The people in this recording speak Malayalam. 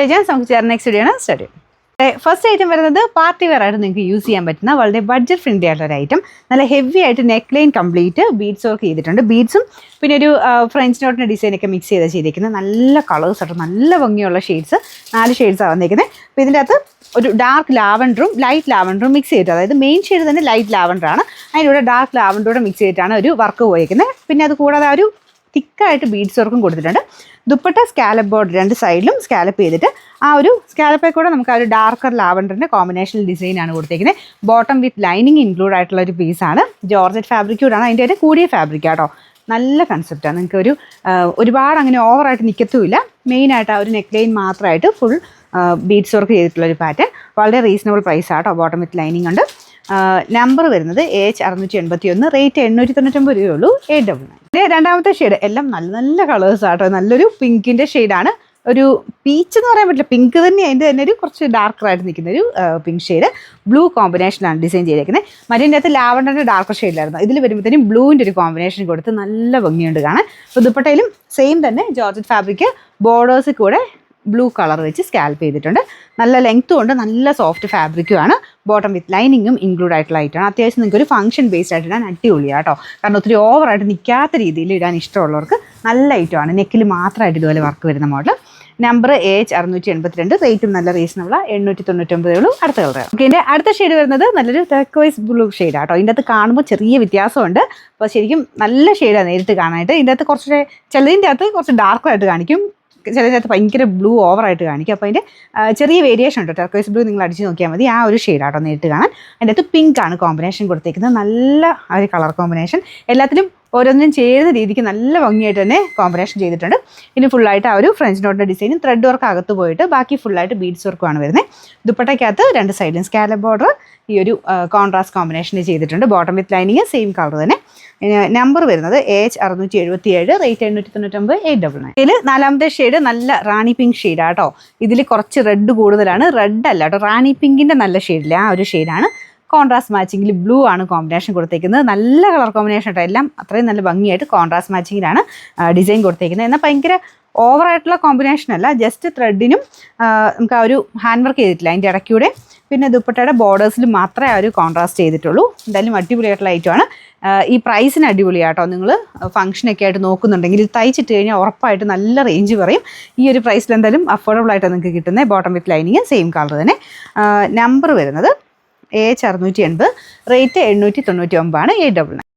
നമുക്ക് നെക്സ്റ്റ് വീഡിയോ ആണ് സ്റ്റാർട്ട് ചെയ്യും. ഫസ്റ്റ് ഐറ്റം വരുന്നത് പാർട്ടി വെയർ ആയിട്ട് നിങ്ങൾക്ക് യൂസ് ചെയ്യാൻ പറ്റുന്ന വളരെ ബഡ്ജറ്റ് ഫ്രണ്ട്ലി ആയിട്ടുള്ള ഒരു ഐറ്റം. നല്ല ഹെവി ആയിട്ട് neck line complete beads work ചെയ്തിട്ടുണ്ട്. ബീഡ്സും പിന്നെ ഒരു ഫ്രഞ്ച് നോട്ടിൻ്റെ ഡിസൈനൊക്കെ മിക്സ് ചെയ്തിരിക്കുന്നത്. നല്ല കളേഴ്സ് ആയിട്ട് നല്ല ഭംഗിയുള്ള ഷെയ്ഡ്സ്, 4 ഷെയ്ഡ്സാണ് വന്നിരിക്കുന്നത്. അപ്പോൾ ഇതിൻ്റെ അകത്ത് ഒരു ഡാർക്ക് ലാവൻഡറും ലൈറ്റ് ലാവൻഡറും മിക്സ് ചെയ്തിട്ട്, അതായത് മെയിൻ ഷെയ്ഡ് തന്നെ ലൈറ്റ് ലാവൻഡറാണ്, അതിലൂടെ ഡാർക്ക് ലാവൻഡറൂടെ മിക്സ് ചെയ്തിട്ടാണ് ഒരു വർക്ക് പോയിരിക്കുന്നത്. പിന്നെ അത് കൂടാതെ ഒരു തിക്കായിട്ട് ബീഡ്സ് വർക്കും കൊടുത്തിട്ടുണ്ട്. ദുപ്പട്ട സ്കാലപ്പ് ബോർഡർ 2 സൈഡിലും സ്കാലപ്പ് ചെയ്തിട്ട് ആ ഒരു സ്കാലപ്പിൽ കൂടെ നമുക്ക് ആ ഒരു ഡാർക്കർ ലാവൻഡറിൻ്റെ കോമ്പിനേഷണൽ ഡിസൈനാണ് കൊടുത്തിരിക്കുന്നത്. ബോട്ടം വിത്ത് ലൈനിങ് ഇൻക്ലൂഡ് ആയിട്ടുള്ള ഒരു പീസാണ്. ജോർജറ്റ് ഫാബ്രിക്കൂടാണ്, അതിൻ്റെ ഒരു കൂടിയ ഫാബ്രിക് ആട്ടോ. നല്ല കൺസെപ്റ്റാണ്. നിങ്ങൾക്ക് ഒരുപാട് അങ്ങനെ ഓവറായിട്ട് നിൽക്കത്തുമില്ല. മെയിനായിട്ട് ആ ഒരു നെക്ക് ലൈൻ മാത്രമായിട്ട് ഫുൾ ബീഡ്സ് വർക്ക് ചെയ്തിട്ടുള്ളൊരു പാറ്റേൺ. വളരെ റീസണബിൾ പ്രൈസാട്ടോ. ബോട്ടം വിത്ത് ലൈനിങ് ഉണ്ട്. നമ്പർ വരുന്നത് AH681, റേറ്റ് 899 രൂപയുള്ളൂ. 899. രണ്ടാമത്തെ ഷെയ്ഡ് എല്ലാം നല്ല നല്ല കളേഴ്സ് ആട്ടോ. നല്ലൊരു പിങ്കിൻ്റെ ഷെയ്ഡാണ്. ഒരു പീച്ച് എന്ന് പറയാൻ പറ്റില്ല, പിങ്ക് തന്നെ, അതിൻ്റെ തന്നെ ഒരു കുറച്ച് ഡാർക്കറായിട്ട് നിൽക്കുന്ന ഒരു പിങ്ക് ഷെയ്ഡ്. ബ്ലൂ കോമ്പിനേഷനാണ് ഡിസൈൻ ചെയ്തേക്കുന്നത്. മറ്റേതിൻ്റെ അകത്ത് ലാവൻഡറിൻ്റെ ഡാർക്കർ ഷെയ്ഡിലായിരുന്നു. ഇതിൽ വരുമ്പോഴത്തേനും ബ്ലൂവിൻ്റെ ഒരു കോമ്പിനേഷൻ കൊടുത്ത് നല്ല ഭംഗിയുണ്ട് കാണാൻ. അപ്പോൾ ദുപ്പട്ടയിലും സെയിം തന്നെ ജോർജറ്റ് ഫാബ്രിക്, ബോർഡേഴ്സിൽ കൂടെ ബ്ലൂ കളർ വെച്ച് സ്കാൽപ്പ് ചെയ്തിട്ടുണ്ട്. നല്ല ലെങ്ത്തും ഉണ്ട്, നല്ല സോഫ്റ്റ് ഫാബ്രിക്കുമാണ്. ബോട്ടം വിത്ത് ലൈനിങ്ങും ഇൻക്ലൂഡ് ആയിട്ടുള്ള ഐറ്റമാണ്. അത്യാവശ്യം നിങ്ങൾക്ക് ഒരു ഫംഗ്ഷൻ ബേസ്ഡ് ആയിട്ട് ഇടാൻ അടിപൊളിയാണ് കേട്ടോ. കാരണം ഒത്തിരി ഓവറായിട്ട് നിൽക്കാത്ത രീതിയിൽ ഇടാൻ ഇഷ്ടമുള്ളവർക്ക് നല്ല ഐറ്റമാണ്. നെക്കിൽ മാത്രമായിട്ട് ഇതുപോലെ വർക്ക് വരുന്ന മോഡൽ. നമ്പർ AH682, റേറ്റും നല്ല റീസണബിളാണ്. 899 ഉള്ളൂ. അടുത്ത കളർ. ഓക്കെ, ഇതിൻ്റെ അടുത്ത ഷെയ്ഡ് വരുന്നത് നല്ലൊരു ടർക്കോയ്സ് ബ്ലൂ ഷെയ്ഡാണ് കേട്ടോ. ഇതിൻ്റെ അകത്ത് കാണുമ്പോൾ ചെറിയ വ്യത്യാസമുണ്ട്. അപ്പോൾ ശരിക്കും നല്ല ഷെയ്ഡാണ് നേരിട്ട് കാണാനായിട്ട്. ഇതിൻ്റെ അകത്ത് കുറച്ച് ചിലതിൻ്റെ അകത്ത് കുറച്ച് ഡാർക്കായിട്ട് കാണിക്കും, ചിലതിനകത്ത് ഭയങ്കര ബ്ലൂ ഓവറായിട്ട് കാണിക്കും. അപ്പോൾ അതിൻ്റെ ചെറിയ വേരിയേഷൻ ഉണ്ട്. ടർക്കോയ്സ് ബ്ലൂ നിങ്ങൾ അടിച്ച് നോക്കിയാൽ മതി. ആ ഒരു ഷെയ്ഡാട്ടോ നേരിട്ട് കാണാൻ. അതിൻ്റെ അകത്ത് പിങ്ക് ആണ് കോമ്പിനേഷൻ കൊടുത്തേക്കുന്നത്. നല്ല ആ ഒരു കളർ കോമ്പിനേഷൻ എല്ലാത്തിലും ഓരോന്നിനും ചേരുന്ന രീതിക്ക് നല്ല ഭംഗിയായിട്ട് തന്നെ കോമ്പിനേഷൻ ചെയ്തിട്ടുണ്ട്. ഇനി ഫുള്ളായിട്ട് ആ ഒരു ഫ്രഞ്ച് നോട്ടിൻ്റെ ഡിസൈനും ത്രെഡ് വർക്ക് അകത്ത് പോയിട്ട് ബാക്കി ഫുള്ളായിട്ട് ബീഡ്സ് വർക്കുമാണ് വരുന്നത്. ദുപ്പട്ടയ്ക്കകത്ത് 2 സൈഡിലും സ്കാലപ്പ് ബോർഡർ ഈ ഒരു കോൺട്രാസ്റ്റ് കോമ്പിനേഷനിൽ ചെയ്തിട്ടുണ്ട്. Bottom with lining same colour തന്നെ. നമ്പർ വരുന്നത് AH677, റേറ്റ് 899, 899. ഇതിൽ നാലാമത്തെ ഷെയ്ഡ് നല്ല റാണി പിങ്ക് ഷെയ്ഡാണ് കേട്ടോ. ഇതിൽ കുറച്ച് റെഡ് കൂടുതലാണ്. റെഡ് അല്ല കേട്ടോ, റാണി പിങ്കിൻ്റെ നല്ല ഷെയ്ഡില്ല ആ ഒരു ഷെയ്ഡാണ്. കോൺട്രാസ്റ്റ് മാച്ചിങ്ങിൽ ബ്ലൂ ആണ് കോമ്പിനേഷൻ കൊടുത്തേക്കുന്നത്. നല്ല കളർ കോമ്പിനേഷൻ കേട്ടോ. എല്ലാം അത്രയും നല്ല ഭംഗിയായിട്ട് കോൺട്രാസ്റ്റ് മാച്ചിങ്ങിലാണ് ഡിസൈൻ കൊടുത്തേക്കുന്നത്. എന്നാൽ ഭയങ്കര ഓവറായിട്ടുള്ള കോമ്പിനേഷൻ അല്ല, ജസ്റ്റ് ത്രെഡിനും നമുക്ക് ആ ഒരു ഹാൻഡ് വർക്ക് ചെയ്തിട്ടില്ല അതിൻ്റെ ഇടയ്ക്കൂടെ. പിന്നെ ദുപ്പട്ടയുടെ ബോർഡേഴ്സിൽ മാത്രമേ ആ ഒരു കോൺട്രാസ്റ്റ് ചെയ്തിട്ടുള്ളൂ. എന്തായാലും അടിപൊളിയായിട്ടുള്ള ഐറ്റമാണ്. ഈ പ്രൈസിന് അടിപൊളിയാട്ടോ. നിങ്ങൾ ഫംഗ്ഷനൊക്കെ ആയിട്ട് നോക്കുന്നുണ്ടെങ്കിൽ ഇത് തയ്ച്ചിട്ട് കഴിഞ്ഞാൽ ഉറപ്പായിട്ട് നല്ല റേഞ്ച് പറയും. ഈ ഒരു പ്രൈസിൽ എന്തായാലും അഫോർഡബിൾ ആയിട്ട് നിങ്ങൾക്ക് കിട്ടുന്നത്. Bottom with lining same colour തന്നെ. നമ്പർ വരുന്നത് AH680, റേറ്റ് 899 ആണ്. 899.